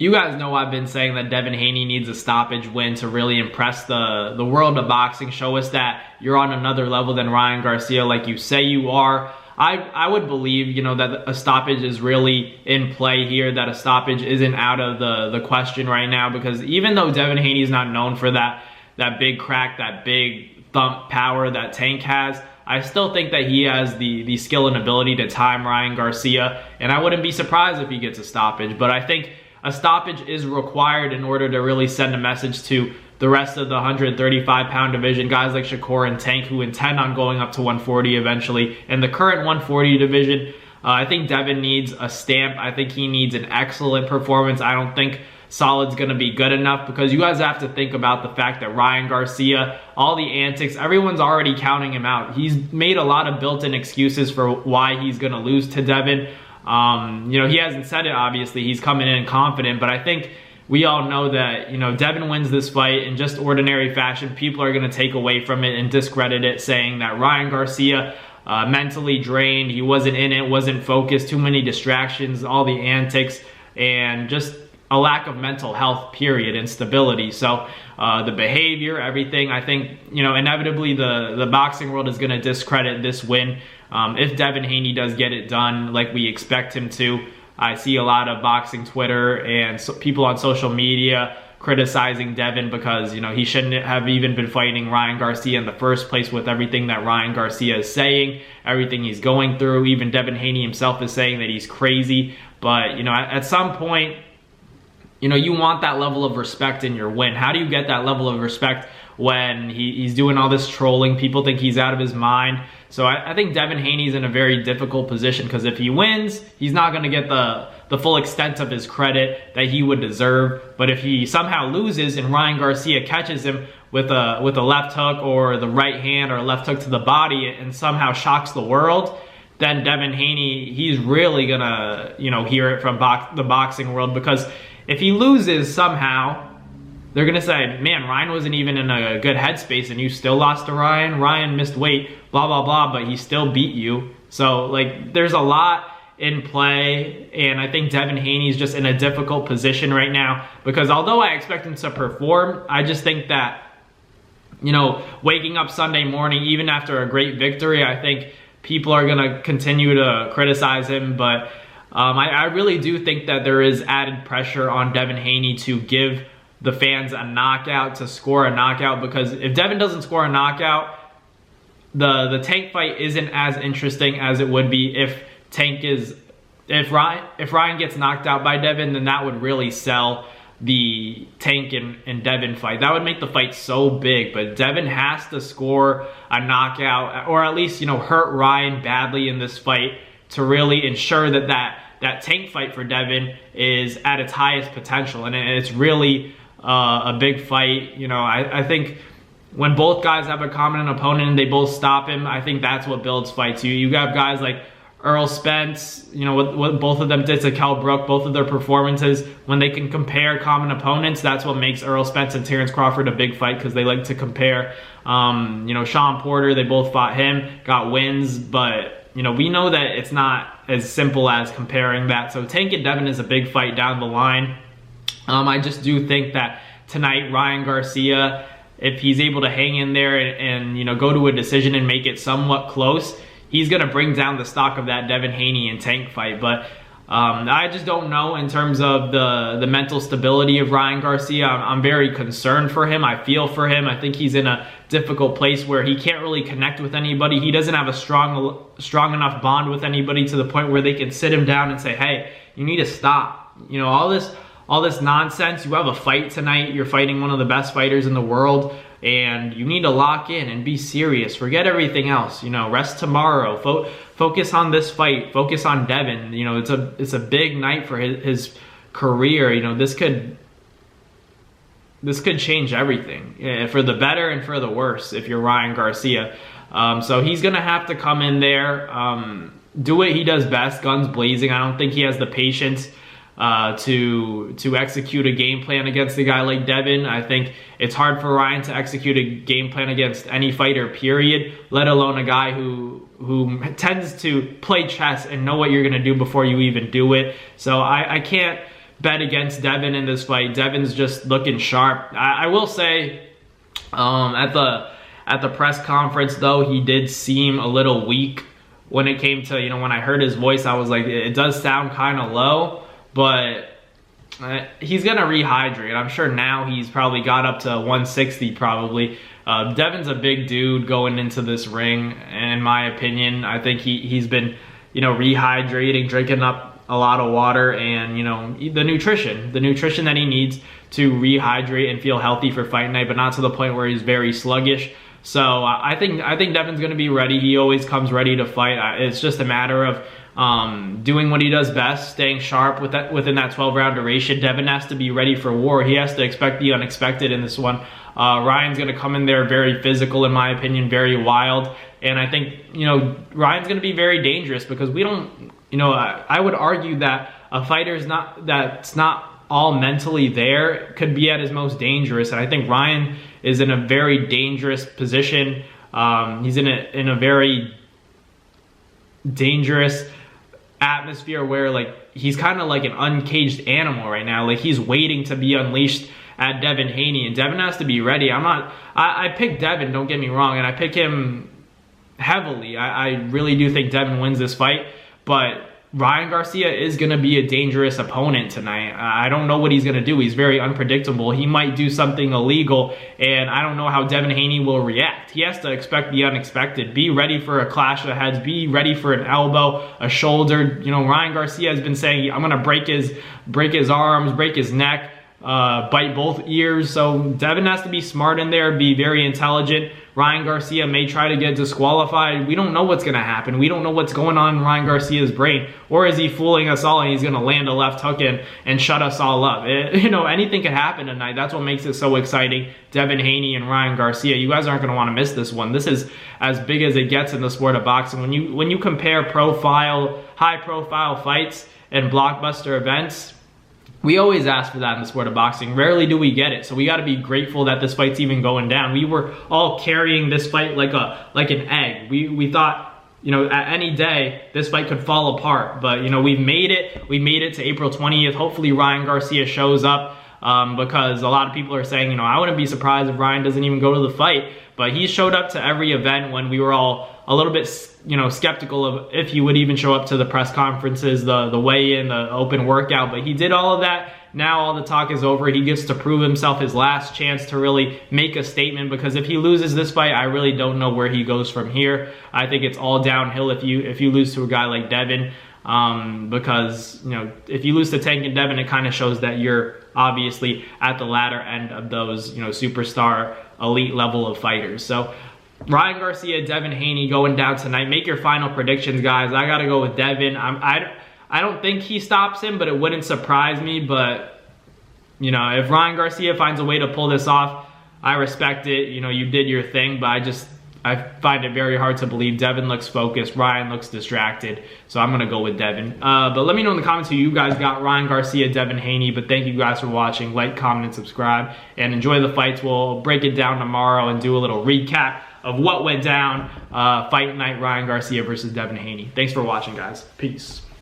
You guys know I've been saying that Devin Haney needs a stoppage win to really impress the world of boxing, show us that you're on another level than Ryan Garcia like you say you are. I would believe, you know, that a stoppage is really in play here, that a stoppage isn't out of the question right now, because even though Devin Haney is not known for that big crack, that big thump power that Tank has, I still think that he has the skill and ability to time Ryan Garcia, and I wouldn't be surprised if he gets a stoppage. But I think a stoppage is required in order to really send a message to the rest of the 135-pound division, guys like Shakur and Tank, who intend on going up to 140 eventually. In the current 140 division, I think Devin needs a stamp. I think he needs an excellent performance. I don't think solid's going to be good enough, because you guys have to think about the fact that Ryan Garcia, all the antics, everyone's already counting him out. He's made a lot of built-in excuses for why he's going to lose to Devin. You know, he hasn't said it, obviously. He's coming in confident, but I think we all know that, you know, Devin wins this fight in just ordinary fashion. People are going to take away from it and discredit it, saying that Ryan Garcia mentally drained, he wasn't in it, wasn't focused, too many distractions, all the antics, and just a lack of mental health, period, and stability. So the behavior, everything, I think, you know, inevitably the boxing world is going to discredit this win. If Devin Haney does get it done like we expect him to. I see a lot of boxing Twitter and people on social media criticizing Devin because, you know, he shouldn't have even been fighting Ryan Garcia in the first place with everything that Ryan Garcia is saying, everything he's going through. Even Devin Haney himself is saying that he's crazy. But, you know, at some point, you know, you want that level of respect in your win. How do you get that level of respect when he's doing all this trolling? People think he's out of his mind. So I think Devin Haney's in a very difficult position, because if he wins, he's not going to get the full extent of his credit that he would deserve. But if he somehow loses and Ryan Garcia catches him with a left hook or the right hand or a left hook to the body and somehow shocks the world, then Devin Haney, he's really going to, you know, hear it from the boxing world. Because if he loses somehow, they're going to say, man, Ryan wasn't even in a good headspace and you still lost to Ryan. Ryan missed weight, blah, blah, blah, but he still beat you. So, like, there's a lot in play, and I think Devin Haney's just in a difficult position right now, because although I expect him to perform, I just think that, you know, waking up Sunday morning, even after a great victory, I think people are going to continue to criticize him. But I really do think that there is added pressure on Devin Haney to give the fans a knockout, to score a knockout, because if Devin doesn't score a knockout, the Tank fight isn't as interesting as it would be if Ryan gets knocked out by Devin. Then that would really sell the Tank and Devin fight. That would make the fight so big. But Devin has to score a knockout, or at least, you know, hurt Ryan badly in this fight to really ensure that Tank fight for Devin is at its highest potential. And it's really a big fight. You know, I think when both guys have a common opponent and they both stop him, I think that's what builds fights. You have guys like Earl Spence, you know, what both of them did to Kell Brook, both of their performances, when they can compare common opponents, that's what makes Earl Spence and Terrence Crawford a big fight, because they like to compare. You know, Sean Porter, they both fought him, got wins, but, you know, we know that it's not as simple as comparing that. So Tank and Devin is a big fight down the line. I just do think that tonight, Ryan Garcia, if he's able to hang in there and you know, go to a decision and make it somewhat close, he's going to bring down the stock of that Devin Haney and Tank fight. But I just don't know in terms of the mental stability of Ryan Garcia. I'm very concerned for him. I feel for him. I think he's in a difficult place where he can't really connect with anybody. He doesn't have a strong enough bond with anybody to the point where they can sit him down and say, hey, you need to stop. You know, all this nonsense. You have a fight tonight. You're fighting one of the best fighters in the world, and you need to lock in and be serious. Forget everything else. You know, rest tomorrow. Focus on this fight. Focus on Devin. You know, it's a big night for his career. You know, this could change everything for the better and for the worse if you're Ryan Garcia. So he's gonna have to come in there, do what he does best, guns blazing. I don't think he has the patience to execute a game plan against a guy like Devin. I think it's hard for Ryan to execute a game plan against any fighter, period, let alone a guy who tends to play chess and know what you're going to do before you even do it. So I can't bet against Devin in this fight. Devin's just looking sharp. I will say, at the press conference though, he did seem a little weak when it came to, when I heard his voice, I was like, it does sound kind of low, but he's gonna rehydrate. I'm sure now he's probably got up to 160 probably. Devin's a big dude going into this ring, and in my opinion, I think he's been, rehydrating, drinking up a lot of water, and the nutrition that he needs to rehydrate and feel healthy for fight night, but not to the point where he's very sluggish. So I think Devin's going to be ready. He always comes ready to fight. It's just a matter of doing what he does best, staying sharp within that 12-round duration. Devin has to be ready for war. He has to expect the unexpected in this one. Ryan's going to come in there very physical, in my opinion, very wild, and I think Ryan's going to be very dangerous, because we don't. I would argue that a fighter that's not all mentally there could be at his most dangerous, and I think Ryan is in a very dangerous position. He's in a very dangerous atmosphere where he's kind of like an uncaged animal right now. He's waiting to be unleashed at Devin Haney, and Devin has to be ready. I picked Devin, don't get me wrong, and I pick him heavily. I really do think Devin wins this fight, but Ryan Garcia is going to be a dangerous opponent tonight. I don't know what he's going to do. He's very unpredictable. He might do something illegal, and I don't know how Devin Haney will react. He has to expect the unexpected. Be ready for a clash of heads. Be ready for an elbow, a shoulder. Ryan Garcia has been saying, I'm going to break his arms, break his neck, bite both ears. So Devin has to be smart in there, be very intelligent. Ryan Garcia may try to get disqualified. We don't know what's going to happen. We don't know what's going on in Ryan Garcia's brain. Or is he fooling us all and he's going to land a left hook in and shut us all up? Anything could happen tonight. That's what makes it so exciting. Devin Haney and Ryan Garcia. You guys aren't going to want to miss this one. This is as big as it gets in the sport of boxing. When you compare high-profile fights and blockbuster events, we always ask for that in the sport of boxing. Rarely do we get it. So we got to be grateful that this fight's even going down. We were all carrying this fight like an egg. We thought, at any day this fight could fall apart. But we've made it. We made it to April 20th. Hopefully Ryan Garcia shows up, because a lot of people are saying, I wouldn't be surprised if Ryan doesn't even go to the fight. But he showed up to every event when we were all a little bit, skeptical of if he would even show up to the press conferences, the weigh-in, the open workout. But he did all of that. Now all the talk is over. He gets to prove himself, his last chance to really make a statement, because if he loses this fight, I really don't know where he goes from here. I think it's all downhill if you lose to a guy like Devin, because if you lose to Tank and Devin, it kind of shows that you're obviously at the latter end of those superstar elite level of fighters. So Ryan Garcia, Devin Haney going down tonight. Make your final predictions, guys. I gotta go with Devin. I don't think he stops him, but it wouldn't surprise me. But if Ryan Garcia finds a way to pull this off, I respect it. You did your thing, but I find it very hard to believe. Devin looks focused. Ryan looks distracted. So I'm going to go with Devin. But let me know in the comments who you guys got, Ryan Garcia, Devin Haney. But thank you guys for watching. Like, comment, and subscribe. And enjoy the fights. We'll break it down tomorrow and do a little recap of what went down. Fight night, Ryan Garcia versus Devin Haney. Thanks for watching, guys. Peace.